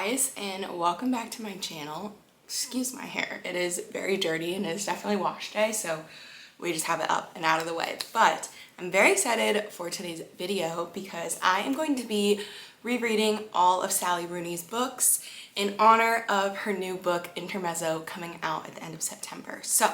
guys, and welcome back to my channel. Excuse my hair, it is very dirty and it's definitely wash day, so we just have it up and out of the way. But I'm very excited for today's video because I am going to be rereading all of Sally Rooney's books in honor of her new book Intermezzo coming out at the end of September. So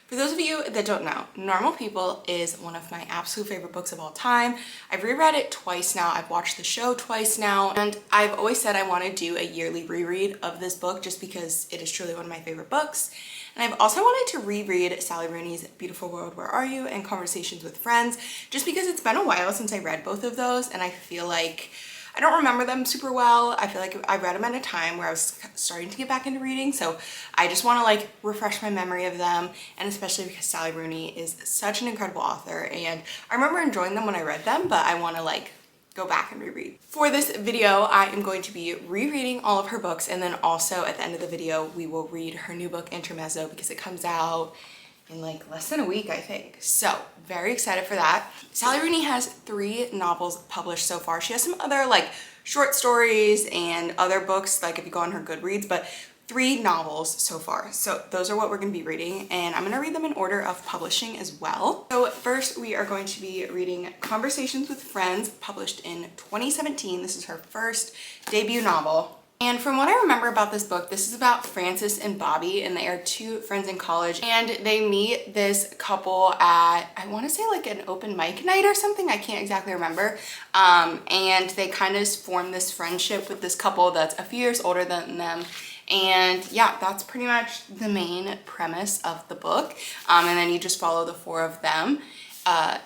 for those of you that don't know, Normal People is one of my absolute favorite books of all time. I've reread it twice now. I've watched the show twice now, and I've always said I want to do a yearly reread of this book just because it is truly one of my favorite books. And I've also wanted to reread Sally Rooney's Beautiful World, Where Are You? And Conversations with Friends, just because it's been a while since I read both of those, and I feel like I don't remember them super well. I feel like I read them at a time where I was starting to get back into reading, so I just want to like refresh my memory of them, and especially because Sally Rooney is such an incredible author, and I remember enjoying them when I read them, but I want to like go back and reread. For this video, I am going to be rereading all of her books, and then also at the end of the video, we will read her new book, Intermezzo, because it comes out in like less than a week, I think. So very excited for that. Sally Rooney has 3 novels published so far. She has some other like short stories and other books, like if you go on her Goodreads, but 3 novels so far. So those are what we're gonna be reading, and I'm gonna read them in order of publishing as well. So first we are going to be reading Conversations with Friends, published in 2017. This is her first debut novel. And from what I remember about this book, this is about Frances and Bobby, and they are 2 friends in college, and they meet this couple at, I want to say like an open mic night or something, I can't exactly remember, and they kind of form this friendship with this couple that's a few years older than them. And yeah, that's pretty much the main premise of the book, and then you just follow the 4 of them.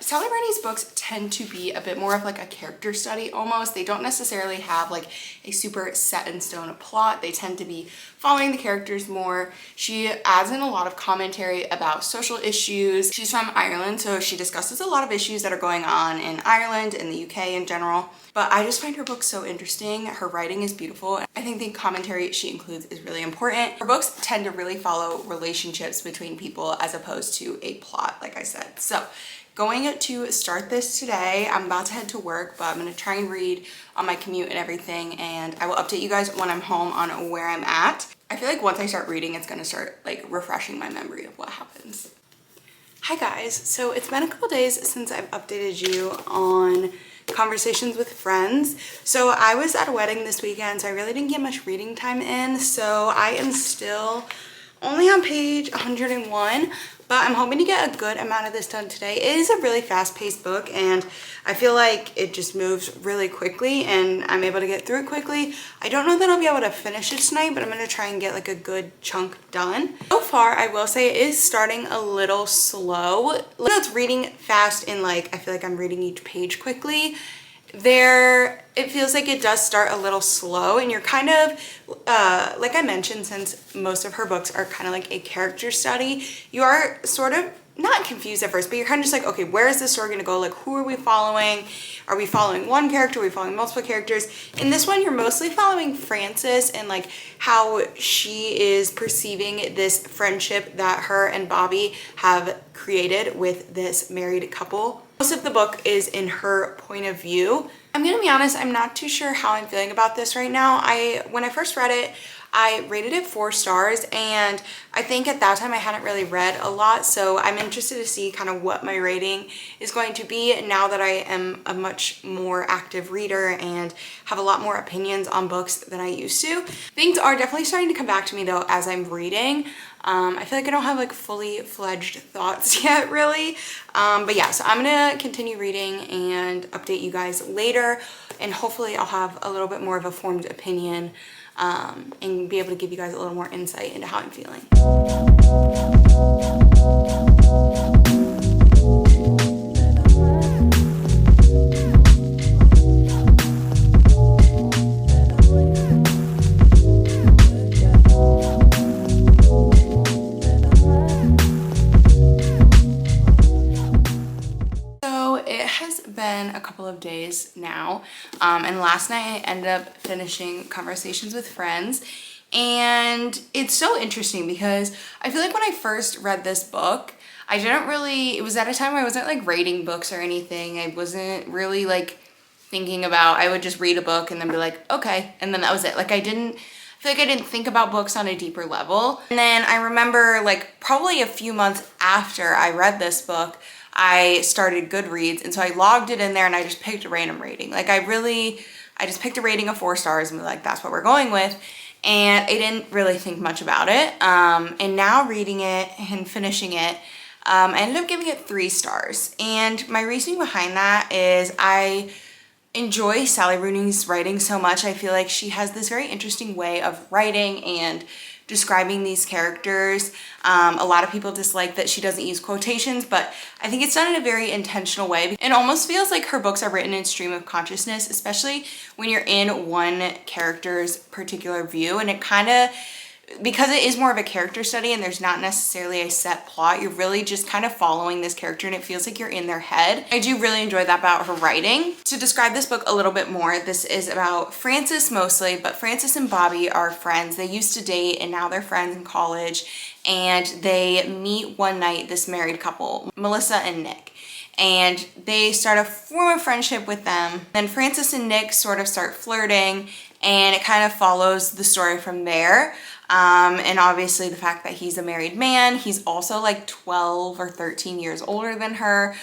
Sally Rooney's books tend to be a bit more of like a character study almost. They don't necessarily have like a super set in stone plot. They tend to be following the characters more. She adds in a lot of commentary about social issues. She's from Ireland, so she discusses a lot of issues that are going on in Ireland and the UK in general. But I just find her books so interesting. Her writing is beautiful. I think the commentary she includes is really important. Her books tend to really follow relationships between people as opposed to a plot, like I said. So going to start this today. I'm about to head to work, but I'm going to try and read on my commute and everything, and I will update you guys when I'm home on where I'm at. I feel like once I start reading, it's going to start like refreshing my memory of what happens. Hi guys, so it's been a couple days since I've updated you on Conversations with Friends. So I was at a wedding this weekend, so I really didn't get much reading time in, so I am still only on page 101, but I'm hoping to get a good amount of this done today. It is a really fast-paced book, and I feel like it just moves really quickly, and I'm able to get through it quickly. I don't know that I'll be able to finish it tonight, but I'm going to try and get like a good chunk done. So far, I will say it is starting a little slow. Even though it's reading fast and like I feel like I'm reading each page quickly, it feels like it does start a little slow, and you're kind of like I mentioned, since most of her books are kind of like a character study, you are sort of not confused at first, but you're kind of just like, okay, where is this story gonna go? Like, who are we following? Are we following one character? Are we following multiple characters? In this one, you're mostly following Frances and like how she is perceiving this friendship that her and Bobby have created with this married couple. Most of the book is in her point of view. I'm gonna be honest, I'm not too sure how I'm feeling about this right now. When I first read it, I rated it 4 stars, and I think at that time I hadn't really read a lot, so I'm interested to see kind of what my rating is going to be now that I am a much more active reader and have a lot more opinions on books than I used to. Things are definitely starting to come back to me though as I'm reading. I feel like I don't have like fully fledged thoughts yet really, but yeah, so I'm gonna continue reading and update you guys later, and hopefully I'll have a little bit more of a formed opinion and be able to give you guys a little more insight into how I'm feeling. Been a couple of days now, and last night I ended up finishing Conversations with Friends, and it's so interesting because I feel like when I first read this book, it was at a time where I wasn't like rating books or anything. I wasn't really like thinking about, I would just read a book and then be like, okay, and then that was it. Like I feel like I didn't think about books on a deeper level. And then I remember like probably a few months after I read this book, I started Goodreads, and so I logged it in there and I just picked a random rating. Like I just picked a rating of 4 stars and was like, that's what we're going with. And I didn't really think much about it. And now reading it and finishing it, I ended up giving it 3 stars. And my reasoning behind that is I enjoy Sally Rooney's writing so much. I feel like she has this very interesting way of writing and describing these characters. A lot of people dislike that she doesn't use quotations, but I think it's done in a very intentional way. It almost feels like her books are written in stream of consciousness, especially when you're in one character's particular view, and it kind of, because it is more of a character study and there's not necessarily a set plot, you're really just kind of following this character and it feels like you're in their head. I do really enjoy that about her writing. To describe this book a little bit more, this is about Frances mostly, but Frances and Bobby are friends. They used to date and now they're friends in college, and they meet one night, this married couple, Melissa and Nick. And they start a form of friendship with them. Then Frances and Nick sort of start flirting, and it kind of follows the story from there. And obviously the fact that he's a married man, he's also like 12 or 13 years older than her.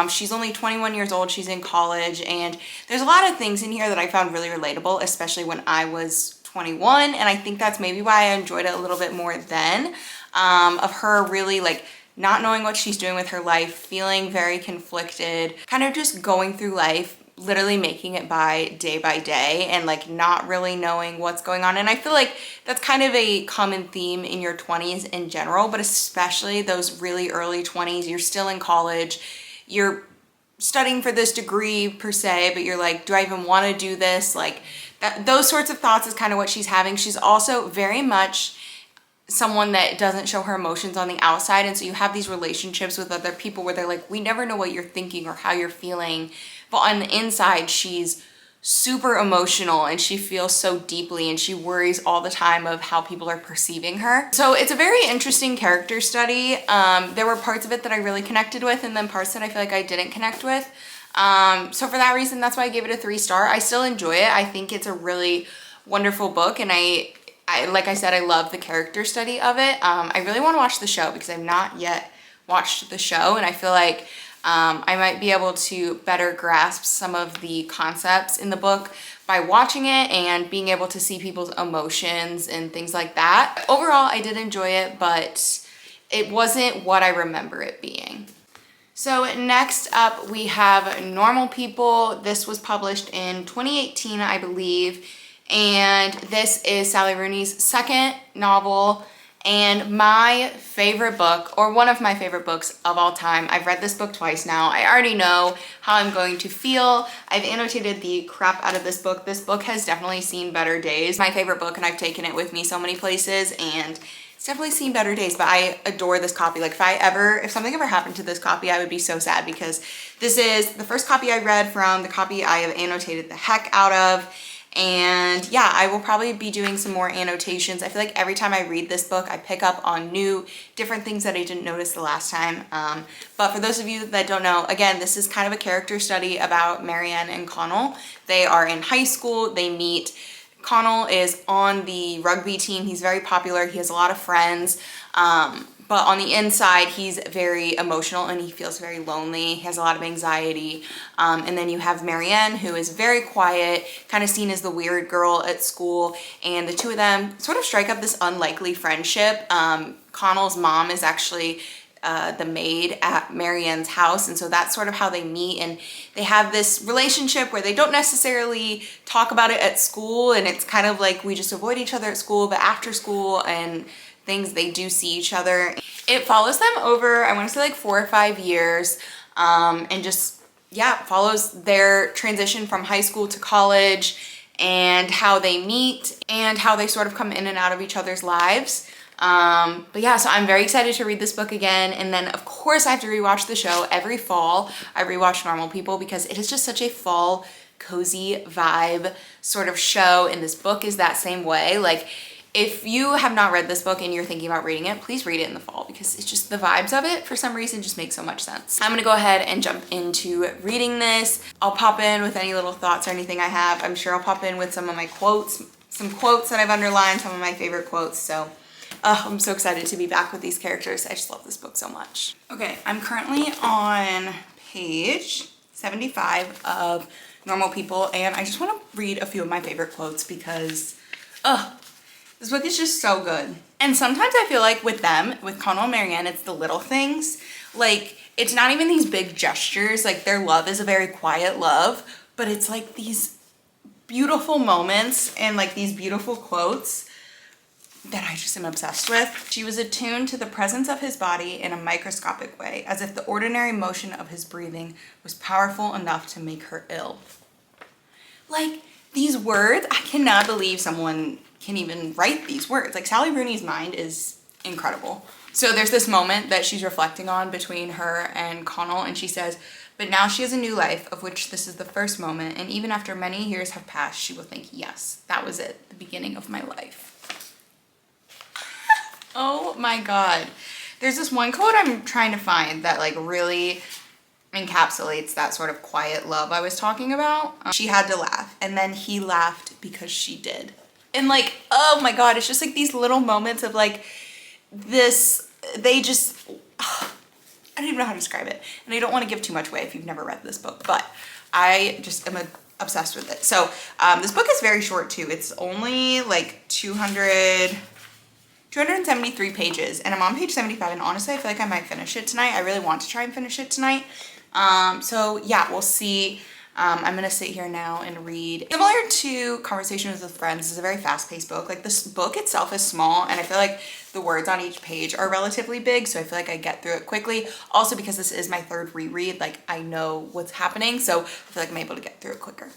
She's only 21 years old, she's in college, and there's a lot of things in here that I found really relatable, especially when I was 21, and I think that's maybe why I enjoyed it a little bit more then, of her really like not knowing what she's doing with her life, feeling very conflicted, kind of just going through life, literally making it by day, and like not really knowing what's going on. And I feel like that's kind of a common theme in your 20s in general, but especially those really early 20s. You're still in college, you're studying for this degree per se, but you're like, do I even want to do this? Like those sorts of thoughts is kind of what she's having. She's also very much someone that doesn't show her emotions on the outside, and so you have these relationships with other people where they're like, we never know what you're thinking or how you're feeling, but on the inside she's super emotional and she feels so deeply and she worries all the time of how people are perceiving her. So it's a very interesting character study. There were parts of it that I really connected with, and then parts that I feel like I didn't connect with. So for that reason, that's why I gave it a 3 star. I still enjoy it. I think it's a really wonderful book, and I like I said, I love the character study of it. I really want to watch the show because I've not yet watched the show, and I feel like I might be able to better grasp some of the concepts in the book by watching it and being able to see people's emotions and things like that. Overall, I did enjoy it, but it wasn't what I remember it being. So next up, we have Normal People. This was published in 2018, I believe. And this is Sally Rooney's second novel and my favorite book, or one of my favorite books of all time. I've read this book twice now. I already know how I'm going to feel. I've annotated the crap out of this book. This book has definitely seen better days. My favorite book, and I've taken it with me so many places, and it's definitely seen better days, but I adore this copy. Like if something ever happened to this copy, I would be so sad, because this is the first copy I read from, the copy I have annotated the heck out of. And yeah, I will probably be doing some more annotations. I feel like every time I read this book, I pick up on different things that I didn't notice the last time. But for those of you that don't know, again, this is kind of a character study about Marianne and Connell. They are in high school, they meet. Connell is on the rugby team. He's very popular, he has a lot of friends. But on the inside, he's very emotional and he feels very lonely. He has a lot of anxiety. And then you have Marianne, who is very quiet, kind of seen as the weird girl at school. And the two of them sort of strike up this unlikely friendship. Connell's mom is actually the maid at Marianne's house, and so that's sort of how they meet, and they have this relationship where they don't necessarily talk about it at school, and it's kind of like we just avoid each other at school, but after school and things, they do see each other. It follows them over, I want to say like 4 or 5 years, and just, yeah, follows their transition from high school to college and how they meet and how they sort of come in and out of each other's lives. But yeah, so I'm very excited to read this book again. And then of course I have to rewatch the show. Every fall I rewatch Normal People because it is just such a fall cozy vibe sort of show, and this book is that same way. Like, if you have not read this book and you're thinking about reading it, please read it in the fall because it's just the vibes of it for some reason just make so much sense. I'm gonna go ahead and jump into reading this. I'll pop in with any little thoughts or anything I have. I'm sure I'll pop in with some of my quotes, some quotes that I've underlined, some of my favorite quotes. So I'm so excited to be back with these characters. I just love this book so much. Okay, I'm currently on page 75 of Normal People, and I just want to read a few of my favorite quotes because this book is just so good. And sometimes I feel like with them, with Connell and Marianne, it's the little things. Like, it's not even these big gestures. Like, their love is a very quiet love, but it's like these beautiful moments and like these beautiful quotes that I just am obsessed with. She was attuned to the presence of his body in a microscopic way, as if the ordinary motion of his breathing was powerful enough to make her ill. Like, these words, I cannot believe someone can even write these words. Like, Sally Rooney's mind is incredible. So there's this moment that she's reflecting on between her and Connell, and she says, "But now she has a new life, of which this is the first moment, and even after many years have passed, she will think, yes, that was it, the beginning of my life." Oh my God. There's this one quote I'm trying to find that like really encapsulates that sort of quiet love I was talking about. She had to laugh, and then he laughed because she did. And like, oh my God, it's just like these little moments of like this, they just, I don't even know how to describe it. And I don't want to give too much away if you've never read this book, but I just am obsessed with it. So this book is very short too. It's only like 273 pages, and I'm on page 75, and honestly I feel like I might finish it tonight. I really want to try and finish it tonight. So yeah, we'll see. I'm gonna sit here now and read. Similar to Conversations with Friends, this is a very fast-paced book. Like, this book itself is small, and I feel like the words on each page are relatively big, so I feel like I get through it quickly. Also, because this is my third reread, like, I know what's happening, so I feel like I'm able to get through it quicker.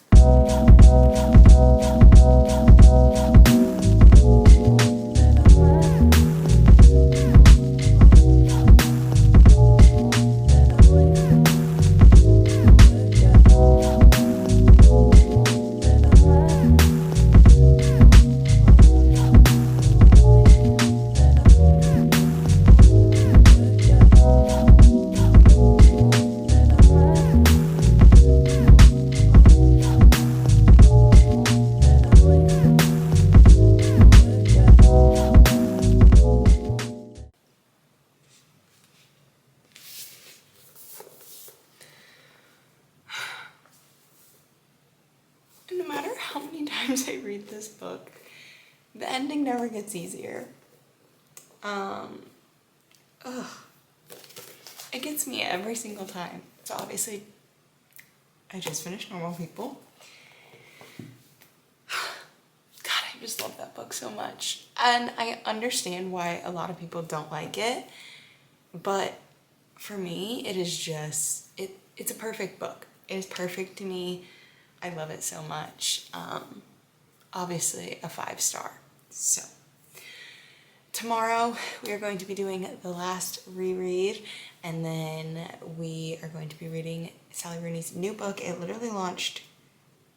No matter how many times I read this book, the ending never gets easier. It gets me every single time. So obviously, I just finished Normal People. God, I just love that book so much. And I understand why a lot of people don't like it, but for me, it is just, it's a perfect book. It is perfect to me. I love it so much. Obviously a 5-star. So tomorrow we are going to be doing the last reread, and then we are going to be reading Sally Rooney's new book. It literally launched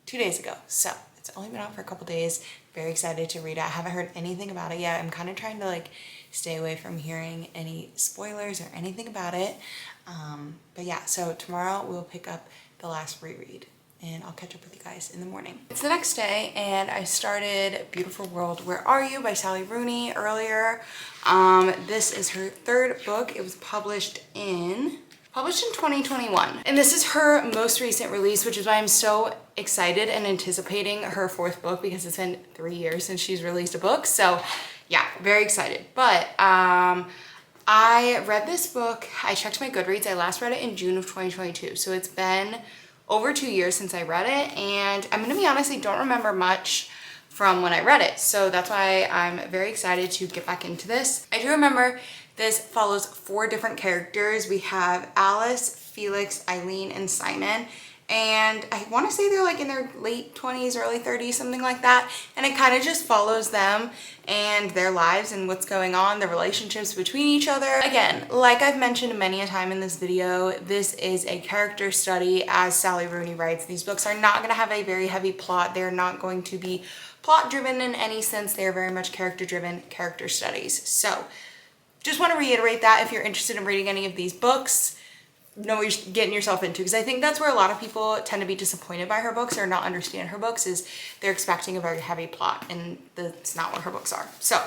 2 days ago, so it's only been out for a couple days. Very excited to read it. I haven't heard anything about it yet. I'm kind of trying to like stay away from hearing any spoilers or anything about it. But yeah, so tomorrow we'll pick up the last reread, and I'll catch up with you guys in the morning. It's the next day, and I started Beautiful World, Where Are You by Sally Rooney earlier. This is her third book. It was published in 2021. And this is her most recent release, which is why I'm so excited and anticipating her fourth book, because it's been 3 years since she's released a book. So yeah, very excited. But I read this book, I checked my Goodreads, I last read it in June of 2022. So it's been over 2 years since I read it, and I'm gonna be honest, I don't remember much from when I read it. So that's why I'm very excited to get back into this. I do remember this follows 4 different characters. We have Alice, Felix, Eileen, and Simon. And I want to say they're like in their late 20s, early 30s, something like that. And it kind of just follows them and their lives and what's going on, the relationships between each other. Again, like I've mentioned many a time in this video, this is a character study as Sally Rooney writes. These books are not going to have a very heavy plot. They're not going to be plot driven in any sense. They're very much character driven character studies. So just want to reiterate that if you're interested in reading any of these books, know what you're getting yourself into, because I think that's where a lot of people tend to be disappointed by her books or not understand her books, is they're expecting a very heavy plot, and that's not what her books are. So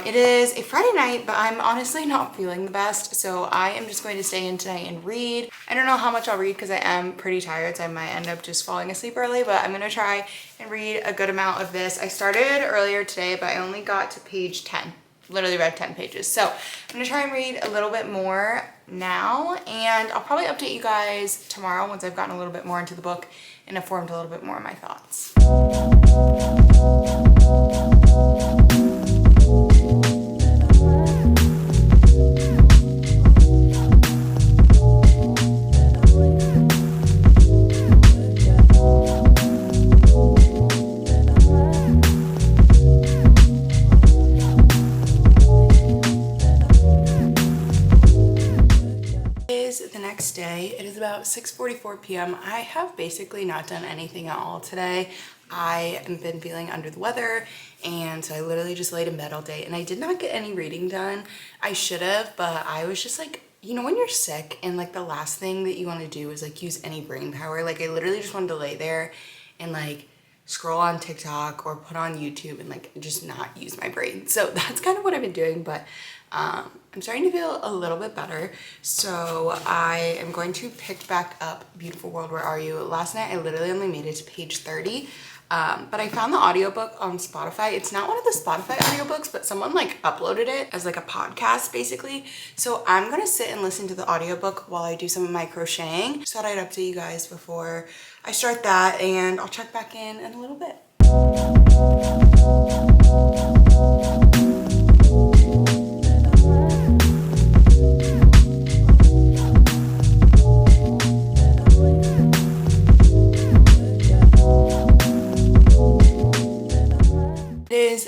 it is a Friday night, but I'm honestly not feeling the best, so I am just going to stay in tonight and read. I don't know how much I'll read because I am pretty tired, so I might end up just falling asleep early, but I'm gonna try and read a good amount of this. I started earlier today, but I only got to page 10. Literally read 10 pages. So I'm gonna try and read a little bit more now, and I'll probably update you guys tomorrow once I've gotten a little bit more into the book and informed a little bit more of my thoughts. Day. It is about 6:44 p.m. I have basically not done anything at all today. I have been feeling under the weather, and so I literally just laid in bed all day, and I did not get any reading done. I should have, but I was just like, you know, when you're sick and like the last thing that you want to do is like use any brain power, like I literally just wanted to lay there and like scroll on TikTok or put on YouTube and like just not use my brain. So that's kind of what I've been doing, but I'm starting to feel a little bit better. So I am going to pick back up Beautiful World, Where Are You? Last night I literally only made it to page 30, but I found the audiobook on Spotify. It's not one of the Spotify audiobooks, but someone like uploaded it as like a podcast basically. So I'm gonna sit and listen to the audiobook while I do some of my crocheting. Just thought I'd update you guys before I start that, and I'll check back in a little bit.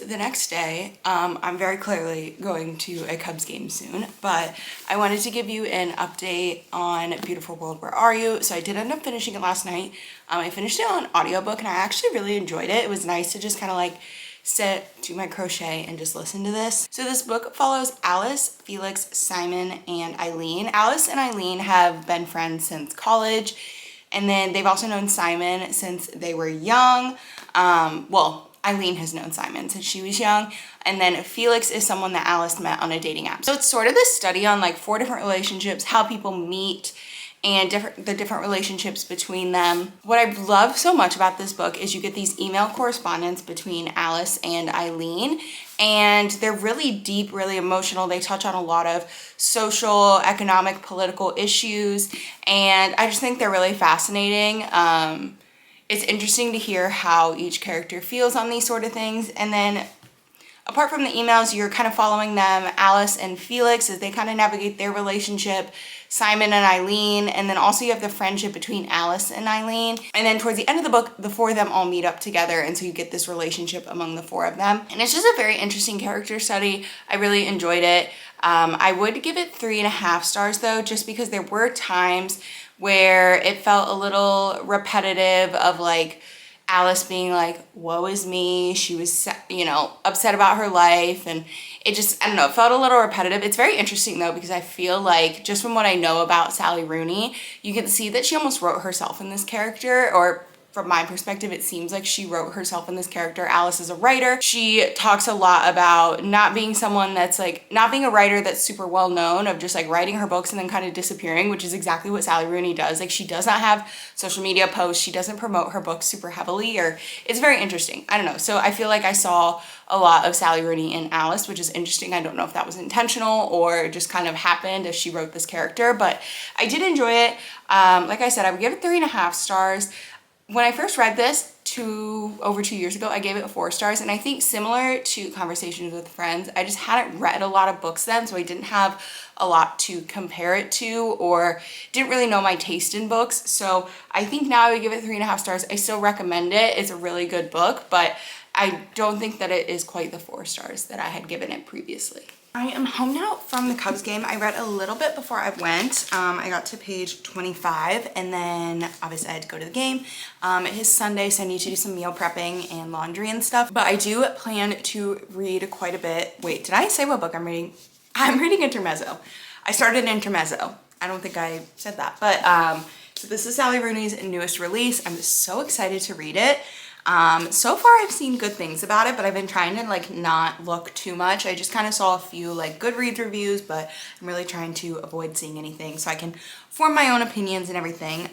The next day, I'm very clearly going to a Cubs game soon, but I wanted to give you an update on Beautiful World, Where Are You? So I did end up finishing it last night. I finished it on audiobook, and I actually really enjoyed it. It was nice to just kind of like sit, do my crochet, and just listen to this. So this book follows Alice, Felix, Simon, and Eileen. Alice and Eileen have been friends since college, and then they've also known Simon since they were young. Well, Eileen has known Simon since she was young, and then Felix is someone that Alice met on a dating app. So it's sort of this study on like 4 different relationships, how people meet, and the different relationships between them. What I love so much about this book is you get these email correspondence between Alice and Eileen, and they're really deep, really emotional. They touch on a lot of social, economic, political issues, and I just think they're really fascinating. It's interesting to hear how each character feels on these sort of things. And then apart from the emails, you're kind of following them, Alice and Felix, as they kind of navigate their relationship, Simon and Eileen, and then also you have the friendship between Alice and Eileen. And then towards the end of the book, the 4 of them all meet up together, and so you get this relationship among the 4 of them. And it's just a very interesting character study. I really enjoyed it. I would give it 3.5 stars though, just because there were times where it felt a little repetitive of like Alice being like, woe is me. She was, you know, upset about her life, and it just, I don't know, it felt a little repetitive. It's very interesting though, because I feel like just from what I know about Sally Rooney, you can see that she almost wrote herself in this character, or from my perspective, it seems like she wrote herself in this character. Alice is a writer. She talks a lot about not being someone that's like, not being a writer that's super well known, of just like writing her books and then kind of disappearing, which is exactly what Sally Rooney does. Like, she does not have social media posts. She doesn't promote her books super heavily, or it's very interesting. I don't know. So I feel like I saw a lot of Sally Rooney in Alice, which is interesting. I don't know if that was intentional or just kind of happened as she wrote this character, but I did enjoy it. Like I said, I would give it 3.5 stars. When I first read this over 2 years ago, I gave it 4 stars, and I think similar to Conversations with Friends, I just hadn't read a lot of books then, so I didn't have a lot to compare it to, or didn't really know my taste in books. So I think now I would give it 3.5 stars. I still recommend it. It's a really good book, but I don't think that it is quite the 4 stars that I had given it previously. I am home now from the Cubs game. I read a little bit before I went. I got to page 25 and then obviously I had to go to the game. It is Sunday, so I need to do some meal prepping and laundry and stuff. But I do plan to read quite a bit. Wait, did I say what book I'm reading? I'm reading Intermezzo. I started Intermezzo. I don't think I said that. But so this is Sally Rooney's newest release. I'm just so excited to read it. So far I've seen good things about it, but I've been trying to like not look too much. I just kind of saw a few like Goodreads reviews, but I'm really trying to avoid seeing anything so I can form my own opinions and everything.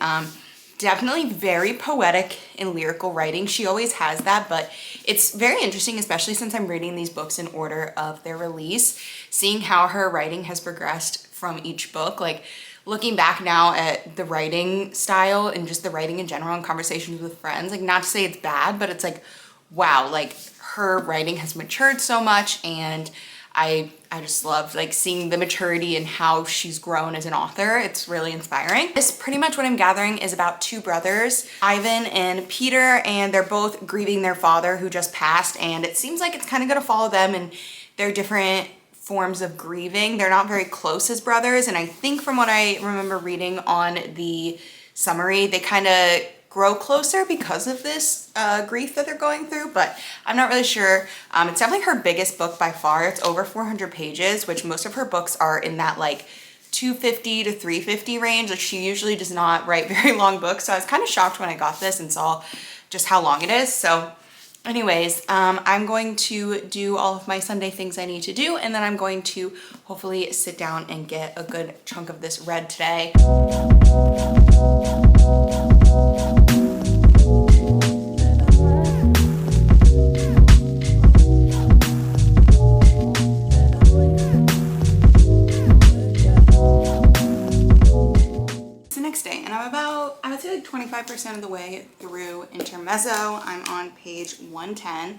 Definitely very poetic and lyrical writing. She always has that, but it's very interesting, especially since I'm reading these books in order of their release, seeing how her writing has progressed from each book. Like looking back now at the writing style and just the writing in general and conversations with friends, like not to say it's bad, but it's like, wow, like her writing has matured so much, and I just love like seeing the maturity and how she's grown as an author. It's really inspiring. This pretty much what I'm gathering is about 2 brothers, Ivan and Peter, and they're both grieving their father who just passed, and it seems like it's kind of gonna follow them and their different forms of grieving. They're not very close as brothers, and I think from what I remember reading on the summary, they kind of grow closer because of this grief that they're going through, but I'm not really sure. It's definitely her biggest book by far. It's over 400 pages, which most of her books are in that like 250 to 350 range. Like she usually does not write very long books, so I was kind of shocked when I got this and saw just how long it is. So anyways, I'm going to do all of my Sunday things I need to do, and then I'm going to hopefully sit down and get a good chunk of this read today. I would say like 25% of the way through Intermezzo. I'm on page 110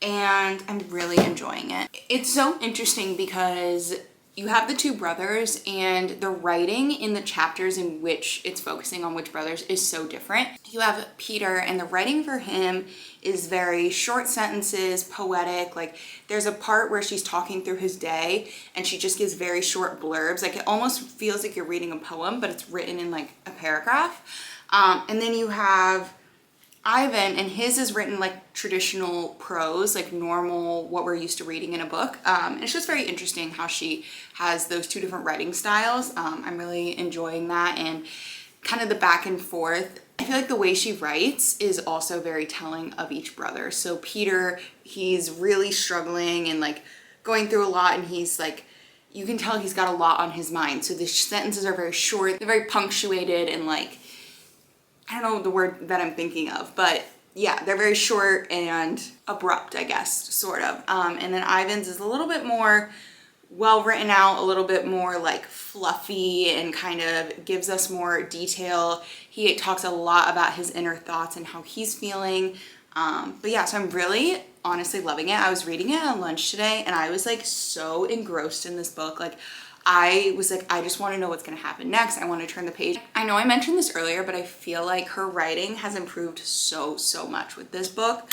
and I'm really enjoying it. It's so interesting because you have the 2 brothers and the writing in the chapters in which it's focusing on which brothers is so different. You have Peter, and the writing for him is very short sentences, poetic. Like there's a part where she's talking through his day and she just gives very short blurbs. Like it almost feels like you're reading a poem, but it's written in like a paragraph. And then you have Ivan, and his is written like traditional prose, like normal, what we're used to reading in a book. And it's just very interesting how she has those 2 different writing styles. I'm really enjoying that, and kind of the back and forth. I feel like the way she writes is also very telling of each brother. So Peter, he's really struggling and like going through a lot, and he's like, you can tell he's got a lot on his mind. So the sentences are very short, they're very punctuated, and like, I don't know the word that I'm thinking of, but yeah, they're very short and abrupt, I guess, sort of. And then Ivan's is a little bit more well written out, a little bit more like fluffy, and kind of gives us more detail. He talks a lot about his inner thoughts and how he's feeling. But yeah, so I'm really honestly loving it. I was reading it on lunch today and I was like so engrossed in this book. Like I was like, I just want to know what's going to happen next. I want to turn the page. I know I mentioned this earlier, but I feel like her writing has improved so much with this book.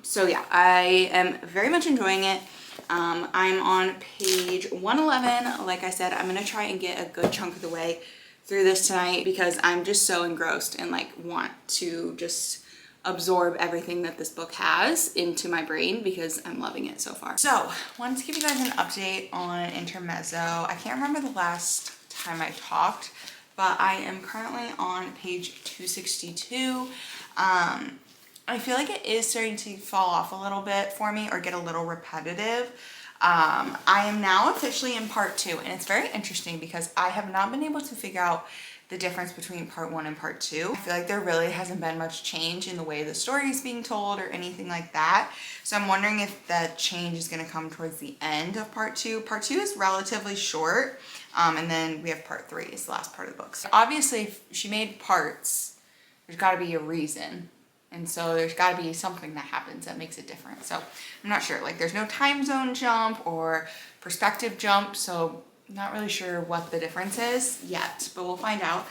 So yeah, I am very much enjoying it. I'm on page 111. Like I said, I'm going to try and get a good chunk of the way through this tonight because I'm just so engrossed and like want to just absorb everything that this book has into my brain because I'm loving it so far. So, wanted to give you guys an update on Intermezzo. I can't remember the last time I talked, but I am currently on page 262. I feel like it is starting to fall off a little bit for me or get a little repetitive. I am now officially in part 2, and it's very interesting because I have not been able to figure out the difference between part 1 and part 2. I feel like there really hasn't been much change in the way the story is being told or anything like that. So I'm wondering if that change is going to come towards the end of part 2. Part 2 is relatively short, and then we have part 3 is the last part of the book. So obviously, if she made parts, there's got to be a reason. And so there's got to be something that happens that makes it different. So I'm not sure. Like there's no time zone jump or perspective jump. So not really sure what the difference is yet, but we'll find out.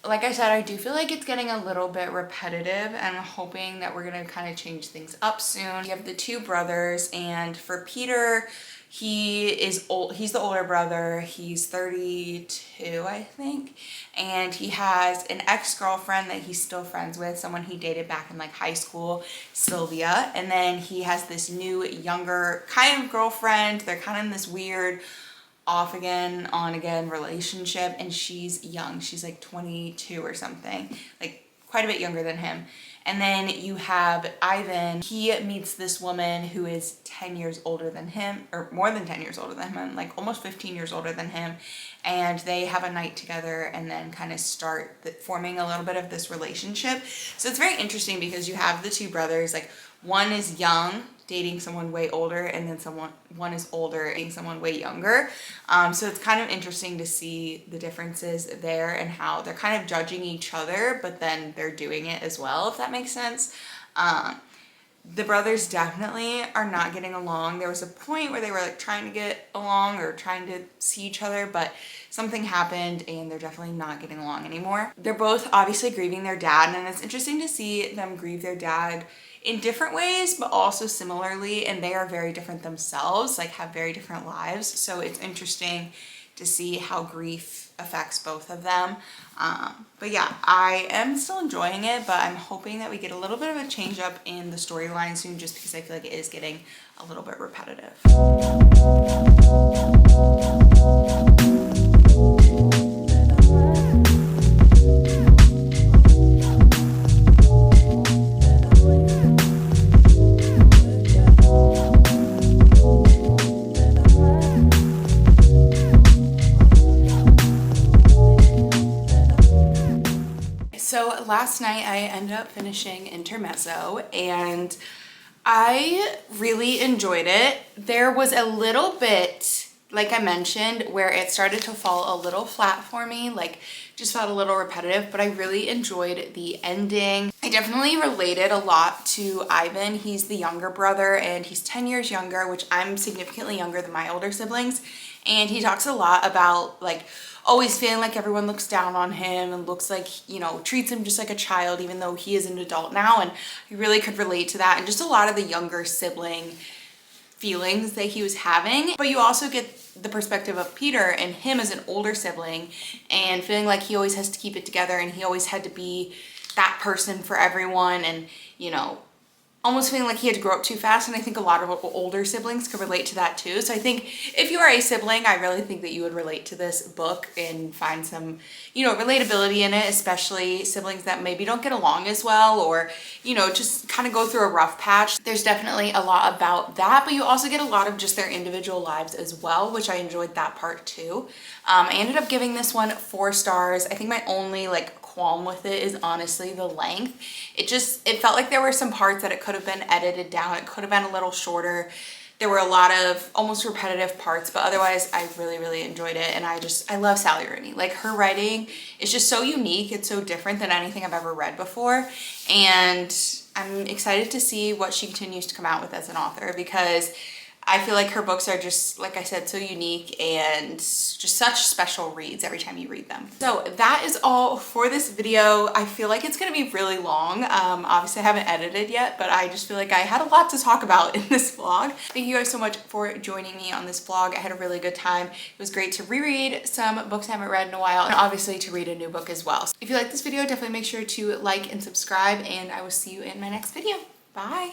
like I said, I do feel like it's getting a little bit repetitive, and I'm hoping that we're gonna kind of change things up soon. We have the two brothers, and for Peter, he is old. He's the older brother. He's 32, I think, and he has an ex-girlfriend that he's still friends with, someone he dated back in like high school, Sylvia. And then he has this new, younger kind of girlfriend. They're kind of in this weird off again, on again relationship, and she's young. She's like 22 or something, like quite a bit younger than him. And then you have Ivan. He meets this woman who is 10 years older than him, or more than 10 years older than him, like almost 15 years older than him. And they have a night together and then kind of start forming a little bit of this relationship. So it's very interesting because you have the two brothers, like one is young, dating someone way older, and then one is older, dating someone way younger. So it's kind of interesting to see the differences there and how they're kind of judging each other, but then they're doing it as well, if that makes sense. The brothers definitely are not getting along. There was a point where they were like trying to get along or trying to see each other, but something happened and they're definitely not getting along anymore. They're both obviously grieving their dad, and it's interesting to see them grieve their dad in different ways, but also similarly, and they are very different themselves, like have very different lives. So it's interesting to see how grief affects both of them. But yeah, I am still enjoying it, but I'm hoping that we get a little bit of a change up in the storyline soon, just because I feel like it is getting a little bit repetitive. So last night I ended up finishing Intermezzo, and I really enjoyed it. There was a little bit, like I mentioned, where it started to fall a little flat for me, like just felt a little repetitive, but I really enjoyed the ending. I definitely related a lot to Ivan. He's the younger brother and he's 10 years younger, which I'm significantly younger than my older siblings. And he talks a lot about like always feeling like everyone looks down on him and looks like, you know, treats him just like a child, even though he is an adult now. And he really could relate to that, and just a lot of the younger sibling feelings that he was having. But you also get the perspective of Peter and him as an older sibling, and feeling like he always has to keep it together and he always had to be that person for everyone, and, you know, almost feeling like he had to grow up too fast. And I think a lot of older siblings could relate to that too. So I think if you are a sibling, I really think that you would relate to this book and find some, you know, relatability in it, especially siblings that maybe don't get along as well, or, you know, just kind of go through a rough patch. There's definitely a lot about that, but you also get a lot of just their individual lives as well, which I enjoyed that part too. I ended up giving this one 4 stars. I think my only like qualm with it is honestly the length. It felt like there were some parts that it could have been edited down. It could have been a little shorter. There were a lot of almost repetitive parts, but otherwise I really enjoyed it. And I love Sally Rooney. Like, her writing is just so unique. It's so different than anything I've ever read before. And I'm excited to see what she continues to come out with as an author, because I feel like her books are just, like I said, so unique and just such special reads every time you read them. So that is all for this video. I feel like it's gonna be really long. Obviously I haven't edited yet, but I just feel like I had a lot to talk about in this vlog. Thank you guys so much for joining me on this vlog. I had a really good time. It was great to reread some books I haven't read in a while, and obviously to read a new book as well. So if you like this video, definitely make sure to like and subscribe, and I will see you in my next video. Bye.